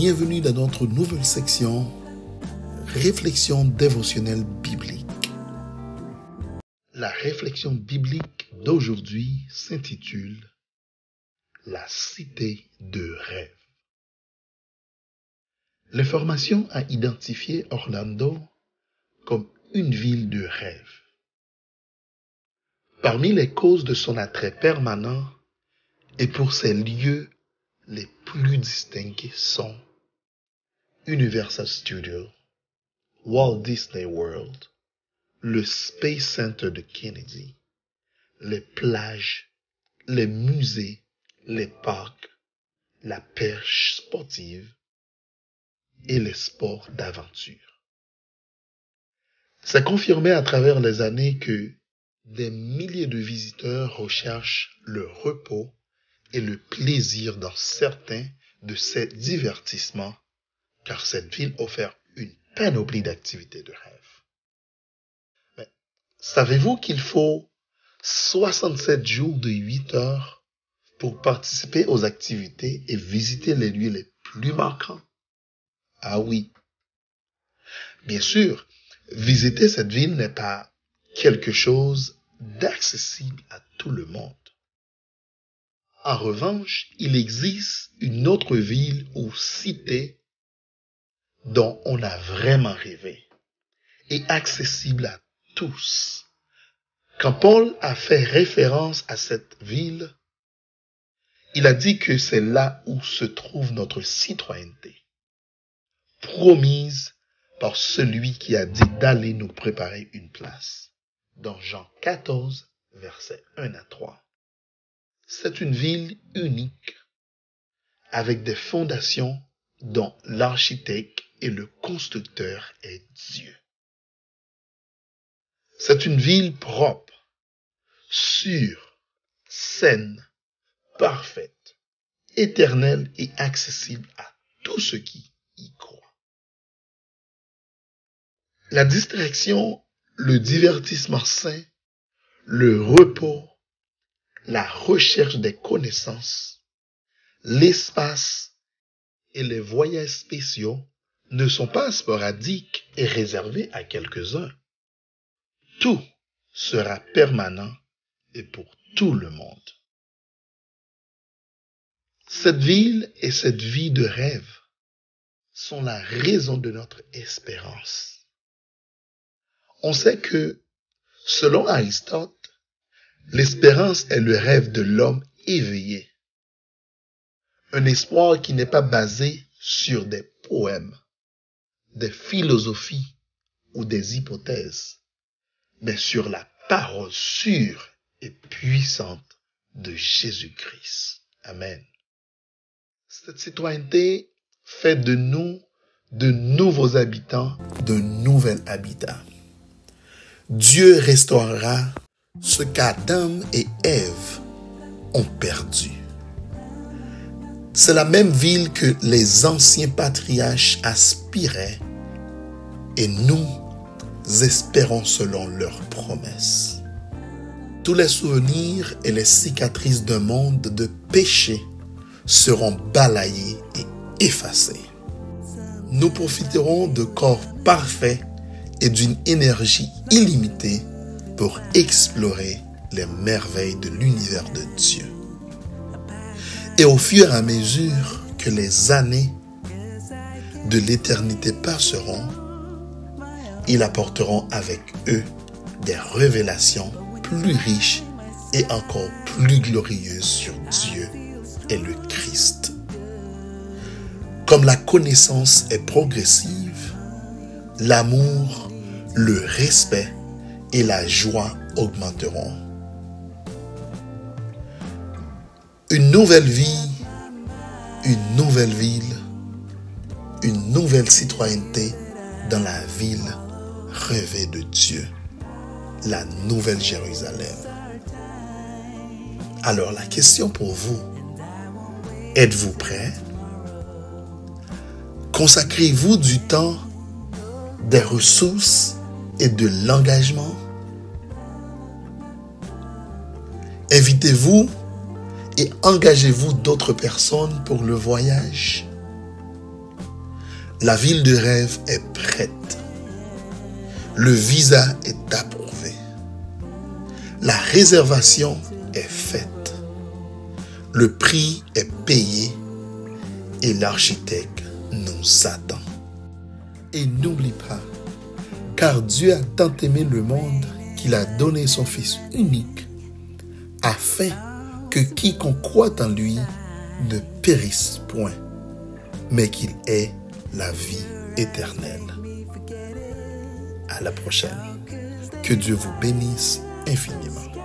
bienvenue dans notre nouvelle section Réflexion dévotionnelle biblique. La réflexion biblique d'aujourd'hui s'intitule La cité de rêve. L'information a identifié Orlando comme une ville de rêve. Parmi les causes de son attrait permanent et pour ses lieux les plus distingués sont Universal Studios, Walt Disney World, le Space Center de Kennedy, les plages, les musées, les parcs, la pêche sportive et les sports d'aventure. C'est confirmé à travers les années que des milliers de visiteurs recherchent le repos et le plaisir dans certains de ces divertissements, car cette ville offre une panoplie d'activités de rêve. Mais savez-vous qu'il faut 67 jours de 8 heures pour participer aux activités et visiter les lieux les plus marquants? Ah oui. Bien sûr, visiter cette ville n'est pas quelque chose d'accessible à tout le monde. En revanche, il existe une autre ville ou cité dont on a vraiment rêvé et accessible à tous. Quand Paul a fait référence à cette ville, il a dit que c'est là où se trouve notre citoyenneté, promise par celui qui a dit d'aller nous préparer une place, dans Jean 14, versets 1 à 3. C'est une ville unique, avec des fondations dont l'architecte et le constructeur est Dieu. C'est une ville propre, sûre, saine, parfaite, éternelle et accessible à tous ceux qui y croient. La distraction, le divertissement sain, le repos, la recherche des connaissances, l'espace et les voyages spéciaux ne sont pas sporadiques et réservés à quelques-uns. Tout sera permanent et pour tout le monde. Cette ville et cette vie de rêve sont la raison de notre espérance. On sait que, selon Aristote, l'espérance est le rêve de l'homme éveillé. Un espoir qui n'est pas basé sur des poèmes, des philosophies ou des hypothèses, mais sur la parole sûre et puissante de Jésus-Christ. Amen. Cette citoyenneté fait de nous de nouveaux habitants, de nouvel habitat. Dieu restaurera ce qu'Adam et Ève ont perdu. C'est la même ville que les anciens patriarches aspiraient et nous espérons selon leurs promesses. Tous les souvenirs et les cicatrices d'un monde de péché seront balayés et effacés. Nous profiterons de corps parfaits et d'une énergie illimitée pour explorer les merveilles de l'univers de Dieu. Et au fur et à mesure que les années de l'éternité passeront, ils apporteront avec eux des révélations plus riches et encore plus glorieuses sur Dieu et le Christ. Comme la connaissance est progressive, l'amour, le respect et la joie augmenteront. Une nouvelle vie, une nouvelle ville, une nouvelle citoyenneté dans la ville rêvée de Dieu, la Nouvelle Jérusalem. Alors la question pour vous, êtes-vous prêts? Consacrez-vous du temps, des ressources et de l'engagement? Invitez-vous et engagez-vous d'autres personnes pour le voyage? La ville de rêve est prête. Le visa est approuvé. La réservation est faite. Le prix est payé et l'architecte nous attend. Et n'oublie pas, car Dieu a tant aimé le monde qu'il a donné son Fils unique, afin que quiconque croit en lui ne périsse point, mais qu'il ait la vie éternelle. À la prochaine. Que Dieu vous bénisse infiniment.